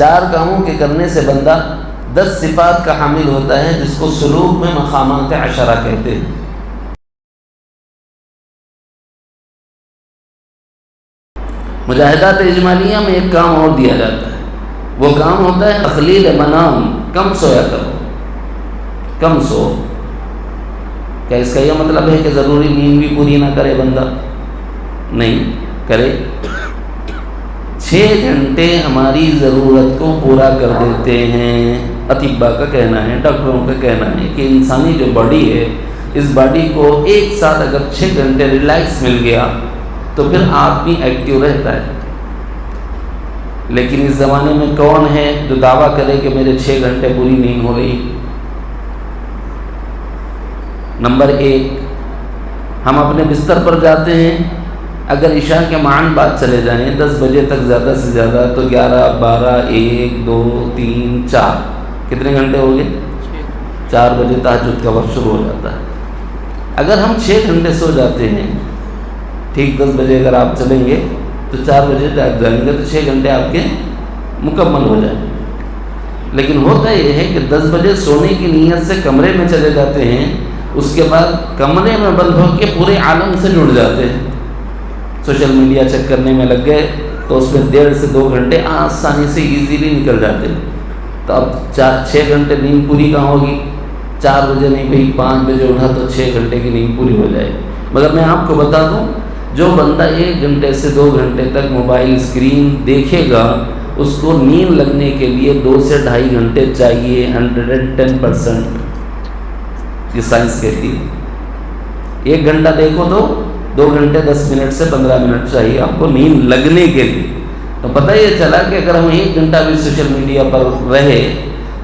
4 کاموں کے کرنے سے بندہ 10 صفات کا حامل ہوتا ہے، جس کو سلوک میں مقامات 10 کہتے ہیں۔ مجاہدات اجمالیہ میں ایک کام اور دیا جاتا ہے، وہ کام ہوتا ہے تخلیل منام، کم سویا کرو، کم سو۔ کیا اس کا یہ مطلب ہے کہ ضروری نیند بھی پوری نہ کرے بندہ؟ نہیں، کرے۔ 6 گھنٹے ہماری ضرورت کو پورا کر دیتے ہیں۔ اطباء کا کہنا ہے، ڈاکٹروں کا کہنا ہے کہ انسانی جو باڈی ہے، اس باڈی کو ایک ساتھ اگر 6 گھنٹے ریلیکس مل گیا تو پھر آدمی ایکٹیو رہتا ہے۔ لیکن اس زمانے میں کون ہے جو دعویٰ کرے کہ میرے 6 گھنٹے پوری نیند ہو رہی؟ نمبر 1، ہم اپنے بستر پر جاتے ہیں، اگر عشاء کے معاً بعد چلے جائیں 10 بجے تک زیادہ سے زیادہ، تو 11، 12، 1، 2، 3، 4 کتنے گھنٹے ہو گئے؟ 4 بجے تہجد کا وقت شروع ہو جاتا ہے۔ اگر ہم 6 گھنٹے سو جاتے ہیں، ٹھیک 10 بجے اگر آپ چلیں گے تو 4 بجے جاگ جائیں گے تو 6 گھنٹے آپ کے مکمل ہو جائیں گے۔ لیکن ہوتا یہ ہے کہ 10 بجے سونے کی نیت سے کمرے میں چلے جاتے ہیں، اس کے بعد کمرے میں بند ہو کے پورے عالم سے جڑ جاتے ہیں، سوشل میڈیا چیک کرنے میں لگ گئے تو اس میں 1.5 سے 2 گھنٹے آسانی سے ایزیلی نکل جاتے ہیں۔ تو اب 6 گھنٹے نیند پوری کہاں ہوگی؟ 4 بجے نہیں بھئی 5 بجے اٹھا تو 6 گھنٹے کی نیند پوری ہو جائے۔ مگر میں آپ کو بتا دوں، جو بندہ 1 گھنٹے سے 2 گھنٹے تک موبائل اسکرین دیکھے گا، اس کو نیند لگنے کے لیے 2 سے 2.5 گھنٹے چاہیے، 110%۔ یہ سائنس کہتی ہے 1 گھنٹہ دیکھو تو 2 گھنٹے 10 منٹ سے 15 منٹ چاہیے آپ کو نیند لگنے کے لیے۔ تو پتہ یہ چلا کہ اگر ہم 1 گھنٹہ بھی سوشل میڈیا پر رہے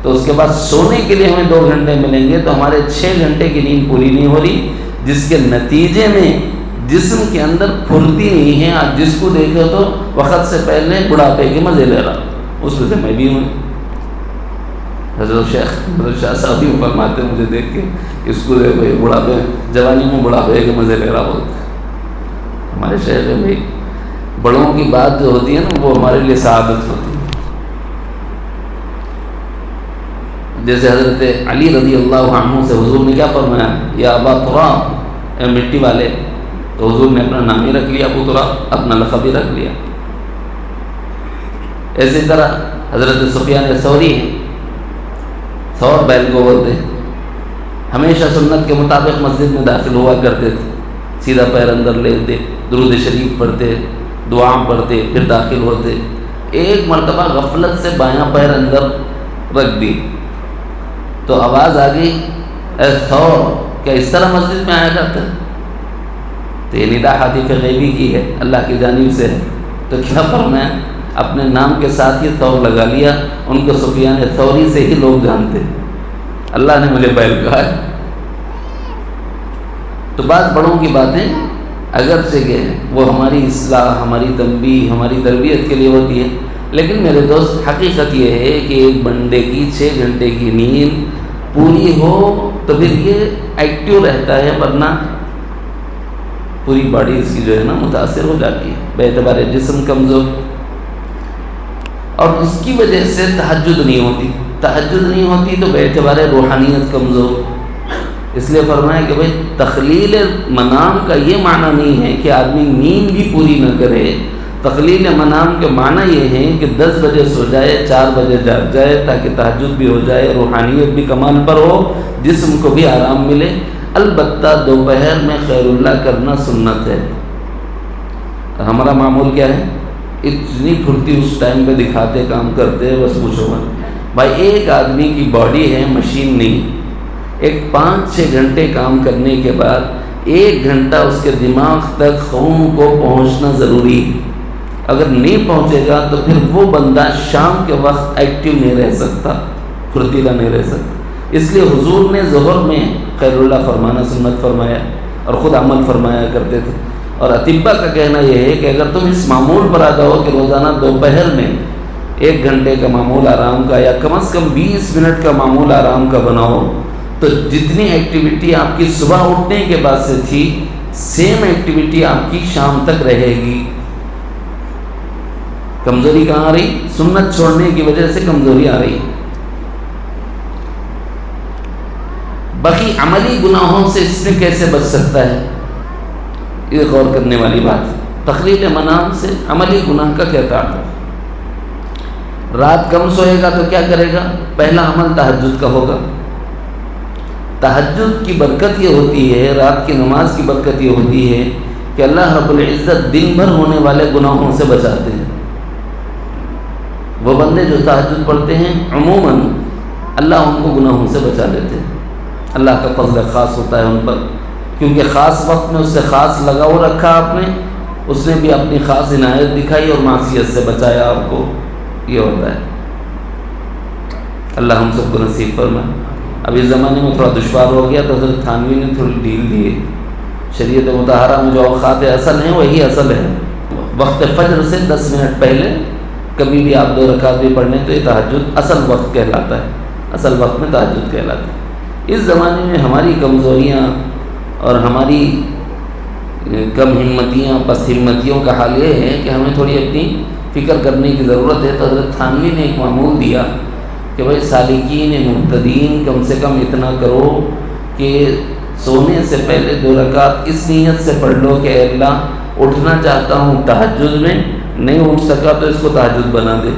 تو اس کے بعد سونے کے لیے ہمیں 2 گھنٹے ملیں گے، تو ہمارے 6 گھنٹے کی نیند پوری نہیں ہو رہی، جس کے نتیجے میں جسم کے اندر پھرتی نہیں ہے۔ آج جس کو دیکھو تو وقت سے پہلے بڑھاپے کے مزے لے رہا، اس میں سے میں بھی ہوں۔ حضرت شاہ صاحب بھی فرماتے ہیں مجھے دیکھ کے، اس کو دیکھو یہ بڑھاپے، جوانی میں بڑھاپے کے مزے لے رہا بولتے ہیں۔ ہمارے شہر میں بھی بڑوں کی بات جو ہوتی ہے نا، وہ ہمارے لیے سعادت ہوتی ہے۔ جیسے حضرت علی رضی اللہ عنہ سے حضور نے کیا فرمایا؟ یا ابا تراب، اے مٹی والے، تو حضور نے اپنا نام ہی رکھ لیا ابو تراب، اپنا لقب ہی رکھ لیا۔ اسی طرح حضرت سفیان ثوری ہیں، ثور بیل کو بولتے ہیں، ہمیشہ سنت کے مطابق مسجد میں داخل ہوا کرتے تھے، سیدھا پیر اندر لیتے، درود شریف پڑھتے، دعا پڑھتے، پھر داخل ہوتے۔ ایک مرتبہ غفلت سے بایاں پیر اندر رکھ دی تو آواز آ گئی، اے ثور، کیا اس طرح مسجد میں آیا کرتے؟ تو یہ ندا حدیث غیبی کی ہے، اللہ کی جانب سے ہے۔ تو کیا فرمایا؟ اپنے نام کے ساتھ ہی ثور لگا لیا، ان کو سفیان ثوری سے ہی لوگ جانتے، اللہ نے مجھے بیل کہا ہے۔ تو بعض بڑوں کی باتیں اگرچہ کہ وہ ہماری اصلاح، ہماری تنبیہ، ہماری تربیت کے لیے ہوتی ہے، لیکن میرے دوست حقیقت یہ ہے کہ ایک بندے کی 6 گھنٹے کی نیند پوری ہو تو پھر یہ ایکٹیو رہتا ہے، ورنہ پوری باڈی اس کی جو ہے نا متاثر ہو جاتی ہے، بے اعتبار جسم کمزور، اور اس کی وجہ سے تہجد نہیں ہوتی۔ تہجد نہیں ہوتی تو بے اعتبار روحانیت کمزور۔ اس لیے فرمایا کہ بھئی تخلیل منام کا یہ معنی نہیں ہے کہ آدمی نیند بھی پوری نہ کرے۔ تخلیل منام کے معنی یہ ہے کہ 10 بجے سو جائے، 4 بجے جاگ جائے، تاکہ تہجد بھی ہو جائے، روحانیت بھی کمال پر ہو، جسم کو بھی آرام ملے۔ البتہ دوپہر میں خیر اللہ کرنا سنت ہے۔ ہمارا معمول کیا ہے؟ اتنی پھرتی اس ٹائم پہ دکھاتے، کام کرتے، بس پوچھو مت۔ بھائی ایک آدمی کی باڈی ہے، مشین نہیں۔ ایک 5-6 گھنٹے کام کرنے کے بعد 1 گھنٹہ اس کے دماغ تک خون کو پہنچنا ضروری ہے۔ اگر نہیں پہنچے گا تو پھر وہ بندہ شام کے وقت ایکٹیو نہیں رہ سکتا، پھرتیلا نہیں رہ سکتا۔ اس لیے حضور نے ظہر میں خیر اللہ فرمانا سنت فرمایا اور خود عمل فرمایا کرتے تھے۔ اور اطباء کا کہنا یہ ہے کہ اگر تم اس معمول پر آ جاؤ کہ روزانہ دوپہر میں 1 گھنٹے کا معمول آرام کا، یا کم از کم 20 منٹ کا معمول آرام کا بناؤ، تو جتنی ایکٹیویٹی آپ کی صبح اٹھنے کے بعد سے تھی، سیم ایکٹیویٹی آپ کی شام تک رہے گی۔ کمزوری کہاں آ رہی؟ سنت چھوڑنے کی وجہ سے کمزوری آ رہی. باقی عملی گناہوں سے اس میں کیسے بچ سکتا ہے، یہ غور کرنے والی بات ہے. تخلیل منام سے عملی گناہ کا کیا تعلق؟ رات کم سوئے گا تو کیا کرے گا؟ پہلا عمل تہجد کا ہوگا. تہجد کی برکت یہ ہوتی ہے، رات کی نماز کی برکت یہ ہوتی ہے کہ اللہ رب العزت دن بھر ہونے والے گناہوں سے بچاتے ہیں. وہ بندے جو تہجد پڑھتے ہیں عموماً اللہ ان کو گناہوں سے بچا لیتے ہیں. اللہ کا فضل خاص ہوتا ہے ان پر، کیونکہ خاص وقت میں اس سے خاص لگاؤ رکھا آپ نے، اس نے بھی اپنی خاص عنایت دکھائی اور معصیت سے بچایا آپ کو. یہ ہوتا ہے. اللہ ہم سب کو نصیب فرمائے. اب اس زمانے میں تھوڑا دشوار ہو گیا تو حضرت تھانوی نے تھوڑی ڈھیل دی ہے. شریعت مطہرہ میں جو اوقات اصل ہیں وہی اصل ہے. وقت فجر سے 10 منٹ پہلے کبھی بھی آپ 2 رکعت بھی پڑھ لیں تو یہ تہجد اصل وقت کہلاتا ہے، اصل وقت میں تہجد کہلاتا ہے. اس زمانے میں ہماری کمزوریاں اور ہماری کم ہمتیاں، پست ہمتیوں کا حال یہ ہے کہ ہمیں تھوڑی اپنی فکر کرنے کی ضرورت ہے. تو حضرت تھانوی نے ایک معمول دیا کہ بھائی سالکین مبتدین کم سے کم اتنا کرو کہ سونے سے پہلے 2 رکعت اس نیت سے پڑھ لو کہ اے اللہ اٹھنا چاہتا ہوں تہجد میں، نہیں اٹھ سکا تو اس کو تہجد بنا دے.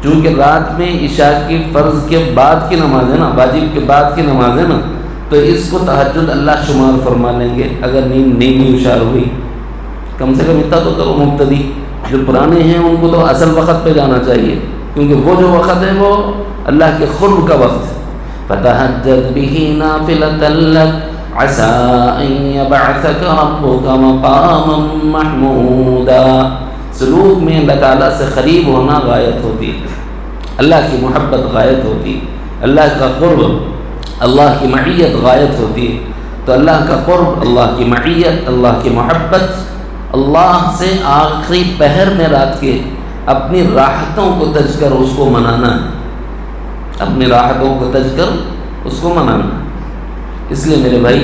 چونکہ رات میں عشاء کی فرض کے بعد کی نماز ہے نا، واجب کے بعد کی نماز ہے نا، تو اس کو تہجد اللہ شمار فرما لیں گے اگر نیند نہیں اشار ہوئی. کم سے کم اتنا تو کرو. مبتدی جو پرانے ہیں ان کو تو اصل وقت پہ جانا چاہیے، کیونکہ وہ جو وقت ہے وہ اللہ کے قرب کا وقت ہے. فَتَهَجَّدْ بِهِ نَافِلَةً لَكَ عَسَىٰ أَن يَبْعَثَكَ رَبُّكَ مَقَامًا مَحْمُودًا. سلوک میں اللہ تعالیٰ سے قریب ہونا غایت ہوتی ہے، اللہ کی محبت غایت ہوتی ہے، اللہ کا قرب، اللہ کی معیت غایت ہوتی ہے. تو اللہ کا قرب، اللہ کی معیت، اللہ کی محبت، اللہ سے آخری پہر میں رات کے اپنی راحتوں کو تج کر اس کو منانا ہے، اپنی راحتوں کو تج کر اس کو منانا. اس لیے میرے بھائی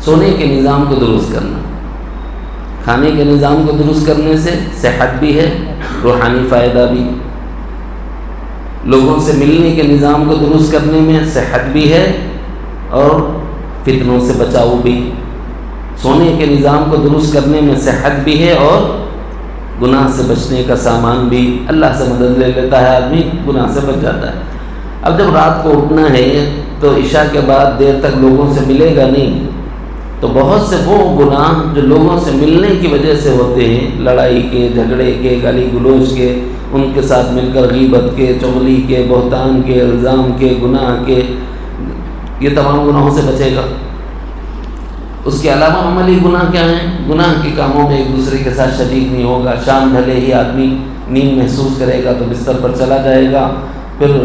سونے کے نظام کو درست کرنا، کھانے کے نظام کو درست کرنے سے صحت بھی ہے، روحانی فائدہ بھی. لوگوں سے ملنے کے نظام کو درست کرنے میں صحت بھی ہے اور فتنوں سے بچاؤ بھی. سونے کے نظام کو درست کرنے میں صحت بھی ہے اور گناہ سے بچنے کا سامان بھی. اللہ سے مدد لے لیتا ہے آدمی، گناہ سے بچ جاتا ہے. اب جب رات کو اٹھنا ہے تو عشاء کے بعد دیر تک لوگوں سے ملے گا نہیں، تو بہت سے وہ گناہ جو لوگوں سے ملنے کی وجہ سے ہوتے ہیں، لڑائی کے، جھگڑے کے، گالی گلوچ کے، ان کے ساتھ مل کر غیبت کے، چغلی کے، بہتان کے، الزام کے، گناہ کے، یہ تمام گناہوں سے بچے گا. اس کے علاوہ عملی گناہ کیا ہیں؟ گناہ کے کاموں میں ایک دوسرے کے ساتھ شریک نہیں ہوگا. شام ڈھلے ہی آدمی نیند محسوس کرے گا تو بستر پر چلا جائے گا. پھر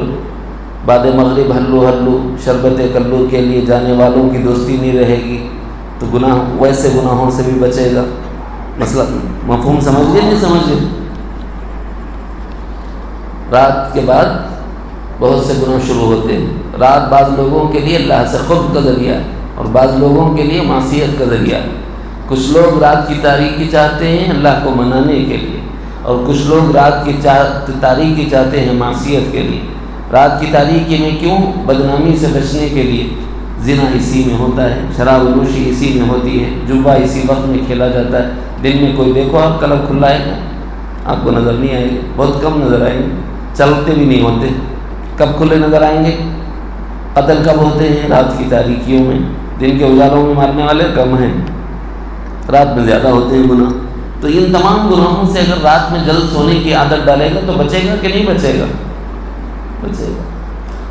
بعد مغرب ہلو شربت کلو کے لیے جانے والوں کی دوستی نہیں رہے گی، تو گناہ ویسے گناہوں سے بھی بچے گا. مسئلہ مفہوم سمجھ لیں نہیں سمجھ لیں؟ رات کے بعد بہت سے گناہ شروع ہوتے ہیں. رات بعض لوگوں کے لیے اللہ سے خود کا ذریعہ ہے اور بعض لوگوں کے لیے معصیت کا ذریعہ ہے. کچھ لوگ رات کی تاریکی چاہتے ہیں اللہ کو منانے کے لیے، اور کچھ لوگ رات کی تاریکی چاہتے ہیں معصیت کے لیے. رات کی تاریکی میں کیوں؟ بدنامی سے بچنے کے لیے. زنا اسی میں ہوتا ہے، شراب نوشی اسی میں ہوتی ہے، جوا اسی وقت میں کھیلا جاتا ہے. دن میں کوئی دیکھو آپ کلب کھلا ہے گا، آپ کو نظر نہیں آئے گا، بہت کم نظر آئیں گے، چلتے بھی نہیں ہوتے. کب کھلے نظر آئیں گے؟ قتل کب ہوتے ہیں؟ رات کی تاریکیوں میں. دن کے اجالوں میں مارنے والے کم ہیں، رات میں زیادہ ہوتے ہیں گناہ. تو ان تمام گناہوں سے اگر رات میں جلد سونے کی عادت ڈالے گا تو بچے گا کہ نہیں بچے گا؟ بچے گا.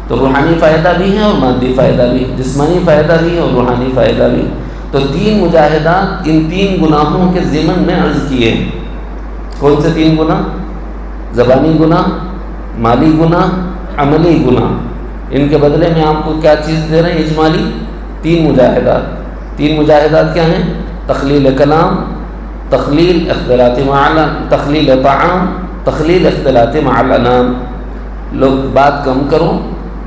تو روحانی فائدہ بھی ہے اور مادی فائدہ بھی، جسمانی فائدہ بھی اور روحانی فائدہ بھی. تو 3 مجاہدات ان 3 گناہوں کے ضمن میں عرض کیے. کون سے 3 گناہ؟ زبانی گناہ، مالی گناہ، عملی گناہ. ان کے بدلے میں آپ کو کیا چیز دے رہے ہیں؟ اجمالی 3 مجاہدات. 3 مجاہدات کیا ہیں؟ تخلیل کلام، تخلیل اختلاط تخلیل طعام، تخلیل اختلاط مع الانام. لوگ بات کم کرو،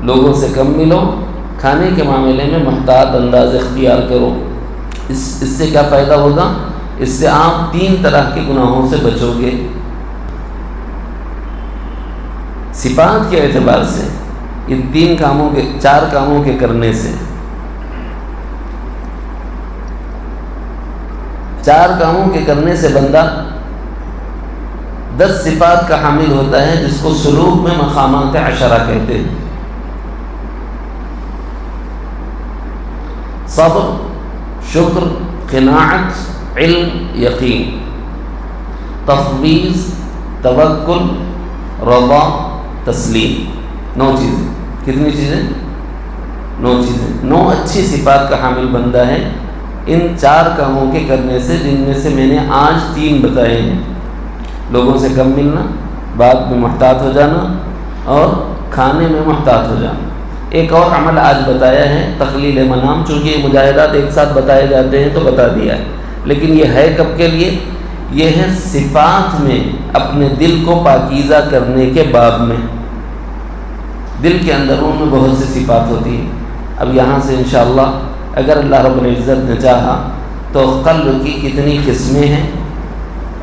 لوگوں سے کم ملو، کھانے کے معاملے میں محتاط انداز اختیار کرو. اس سے کیا فائدہ ہوگا؟ اس سے آپ 3 طرح کے گناہوں سے بچو گے. صفات کے اعتبار سے ان 4 کاموں کے کرنے سے 4 کاموں کے کرنے سے بندہ 10 صفات کا حامل ہوتا ہے، جس کو سلوک میں مقامات 10 کہتے ہیں۔ صبر، شکر، قناعت، علم، یقین، تفویض، توکل، رضا، تسلیم۔ 9 چیزیں۔ کتنی چیزیں؟ 9 چیزیں۔ 9 اچھی صفات کا حامل بندہ ہے ان 4 کاموں کے کرنے سے، جن میں سے میں نے آج 3 بتائے ہیں۔ لوگوں سے کم ملنا، بات میں محتاط ہو جانا، اور کھانے میں محتاط ہو جانا۔ ایک اور عمل آج بتایا ہے، تخلیل منام، چونکہ یہ مجاہدات ایک ساتھ بتائے جاتے ہیں تو بتا دیا ہے، لیکن یہ ہے کب کے لیے؟ یہ ہے صفات میں اپنے دل کو پاکیزہ کرنے کے باب میں۔ دل کے اندرون میں بہت سی صفات ہوتی ہیں۔ اب یہاں سے انشاءاللہ اگر اللہ رب العزت نے چاہا تو قلب کی کتنی قسمیں ہیں،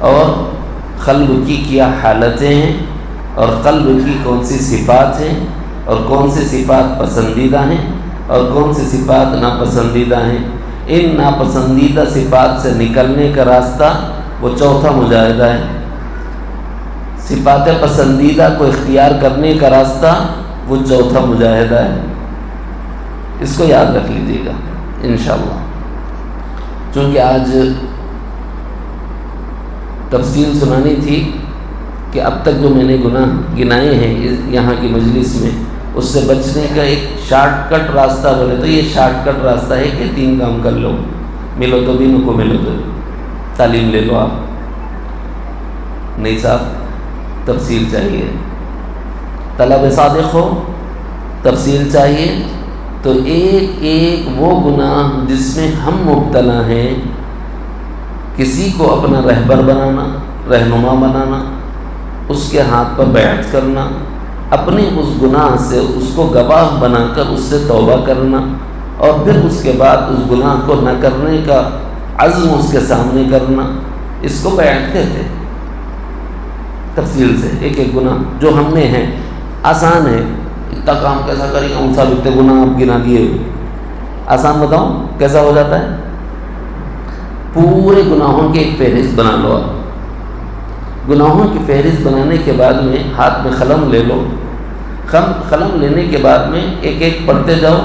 اور قلب کی کیا حالتیں ہیں، اور قلب کی کون سی صفات ہیں، اور کون سی صفات پسندیدہ ہیں، اور کون سی صفات ناپسندیدہ ہیں، ان ناپسندیدہ صفات سے نکلنے کا راستہ وہ 4تھا مجاہدہ ہے۔ صفات پسندیدہ کو اختیار کرنے کا راستہ وہ 4تھا مجاہدہ ہے۔ اس کو یاد رکھ لیجیے گا انشاءاللہ۔ چونکہ آج تفصیل سنانی تھی کہ اب تک جو میں نے گناہ گنائے ہیں یہاں کی مجلس میں، اس سے بچنے کا ایک شارٹ کٹ راستہ بولے تو یہ شارٹ کٹ راستہ ہے کہ 3 کام کر لو، ملو تو بھی کو ملو تو تعلیم لے لو۔ آپ نہیں صاحب، تفصیل چاہیے، طلب صادق ہو، تفصیل چاہیے۔ تو ایک وہ گناہ جس میں ہم مبتلا ہیں، کسی کو اپنا رہبر بنانا، رہنما بنانا، اس کے ہاتھ پر بیعت کرنا، اپنے اس گناہ سے اس کو گواہ بنا کر اس سے توبہ کرنا، اور پھر اس کے بعد اس گناہ کو نہ کرنے کا عزم اس کے سامنے کرنا، اس کو بیعت کہتے ہیں۔ تفصیل سے ایک گناہ جو ہم نے ہیں، آسان ہے، اتنا کام کیسا کریں گے، ان سب اتنے گناہ آپ گنا دیے، آسان بتاؤں کیسا ہو جاتا ہے؟ پورے گناہوں کی ایک فہرست بنا لو۔ آپ گناہوں کی فہرست بنانے کے بعد میں ہاتھ میں قلم لے لو، قلم لینے کے بعد میں ایک پڑھتے جاؤ،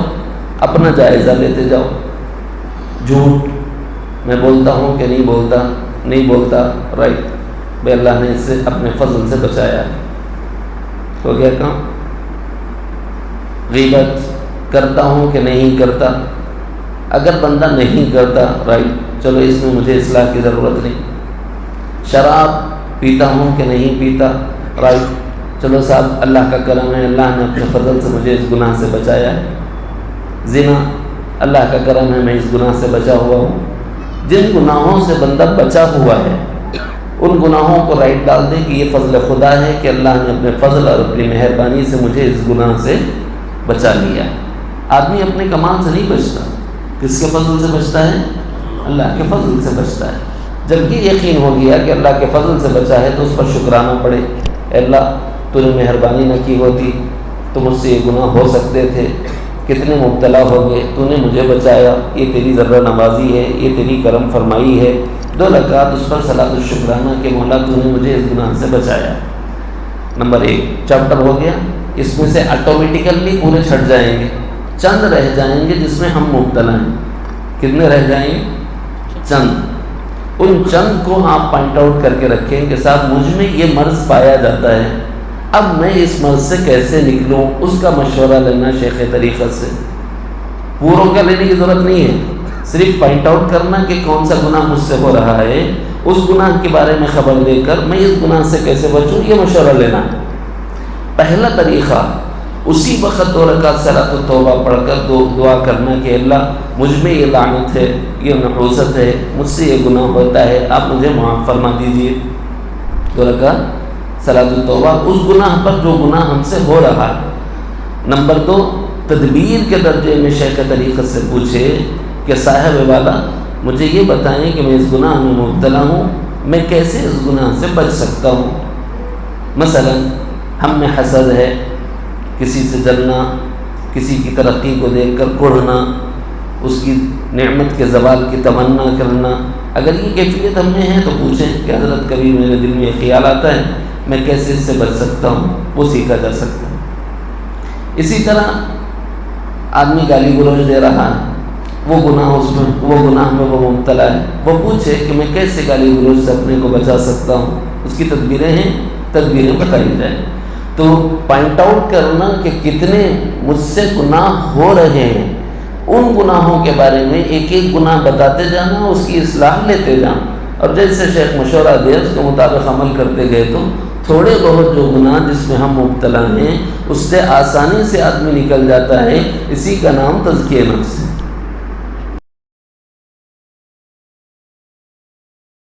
اپنا جائزہ لیتے جاؤ۔ جھوٹ میں بولتا ہوں کہ نہیں بولتا، رائٹ بے اللہ نے اس سے اپنے فضل سے بچایا ہے، ہو گیا کام۔ غیبت کرتا ہوں کہ نہیں کرتا، اگر بندہ نہیں کرتا، رائٹ چلو اس میں مجھے اصلاح کی ضرورت نہیں۔ شراب پیتا ہوں کہ نہیں پیتا، رائٹ چلو صاحب اللہ کا کرم ہے، اللہ نے اپنے فضل سے مجھے اس گناہ سے بچایا ہے۔ زنا اللہ کا کرم ہے، میں اس گناہ سے بچا ہوا ہوں۔ جن گناہوں سے بندہ بچا ہوا ہے ان گناہوں کو رائٹ ڈال دیں کہ یہ فضل خدا ہے کہ اللہ نے اپنے فضل اور اپنی مہربانی سے مجھے اس گناہ سے بچا لیا۔ آدمی اپنے کمال سے نہیں بچتا، کس کے فضل سے بچتا ہے؟ اللہ کے فضل سے بچتا ہے۔ جب یہ یقین ہو گیا کہ اللہ کے فضل سے بچا ہے تو اس پر شکرانہ پڑے، اے اللہ تو نے مہربانی نہ کی ہوتی تو مجھ سے یہ گناہ ہو سکتے تھے، کتنے مبتلا ہو گئے، تو نے مجھے بچایا، یہ تیری ذرہ نوازی ہے، یہ تیری کرم فرمائی ہے۔ 2 رکعت اس پر صلاۃ الشکرانہ کہ مولا تو نے مجھے اس گناہ سے بچایا۔ نمبر 1 چیپٹر ہو گیا۔ اس میں سے آٹومیٹیکلی پورے چھٹ جائیں گے، چند رہ جائیں گے جس میں ہم مبتلا ہیں۔ کتنے رہ جائیں گے؟ چند۔ ان چند کو آپ پوائنٹ آؤٹ کر کے رکھیں کہ صاحب مجھ میں یہ مرض پایا جاتا ہے، اب میں اس مرض سے کیسے نکلوں، اس کا مشورہ لینا شیخ طریقت سے۔ پوروں کا لینے کی ضرورت نہیں ہے، صرف پوائنٹ آؤٹ کرنا کہ کون سا گناہ مجھ سے ہو رہا ہے، اس گناہ کے بارے میں خبر دے کر میں اس گناہ سے کیسے بچوں، یہ مشورہ لینا ہے۔ پہلا طریقہ اسی وقت 2 رکعت صلاۃ التوبہ پڑھ کر دعا کرنا کہ اللہ مجھ میں یہ لعنت ہے، یہ نحوست ہے، مجھ سے یہ گناہ ہوتا ہے، آپ مجھے معاف فرما دیجئے۔ 2 رکعت صلاۃ التوبہ اس گناہ پر جو گناہ ہم سے ہو رہا ہے۔ نمبر 2 تدبیر کے درجے میں شیخ طریقت سے پوچھے کہ صاحب والا مجھے یہ بتائیں کہ میں اس گناہ میں مبتلا ہوں، میں کیسے اس گناہ سے بچ سکتا ہوں۔ مثلا ہم میں حسد ہے، کسی سے جلنا، کسی کی ترقی کو دیکھ کر کڑھنا، اس کی نعمت کے زوال کی تمنا کرنا، اگر یہ کیفیت ہم میں ہے تو پوچھیں کہ حضرت کبھی میرے دل میں یہ خیال آتا ہے، میں کیسے اس سے بچ سکتا ہوں، وہ سیکھا جا سکتا ہے۔ اسی طرح آدمی گالی گلوچ دے رہا ہے، وہ گناہ میں وہ مبتلا ہے، وہ پوچھے کہ میں کیسے گالی گلوچ سے اپنے کو بچا سکتا ہوں، اس کی تدبیریں ہیں، تدبیریں بتائی جائیں۔ تو پوائنٹ آؤٹ کرنا کہ کتنے مجھ سے گناہ ہو رہے ہیں، ان گناہوں کے بارے میں ایک ایک گناہ بتاتے جانا، اس کی اصلاح لیتے جانا، اور جیسے شیخ مشورہ دیا اس کے مطابق عمل کرتے گئے تو تھوڑے بہت جو گناہ جس میں ہم مبتلا ہیں اس سے آسانی سے آدمی نکل جاتا ہے۔ اسی کا نام تزکیہ نفس ہے۔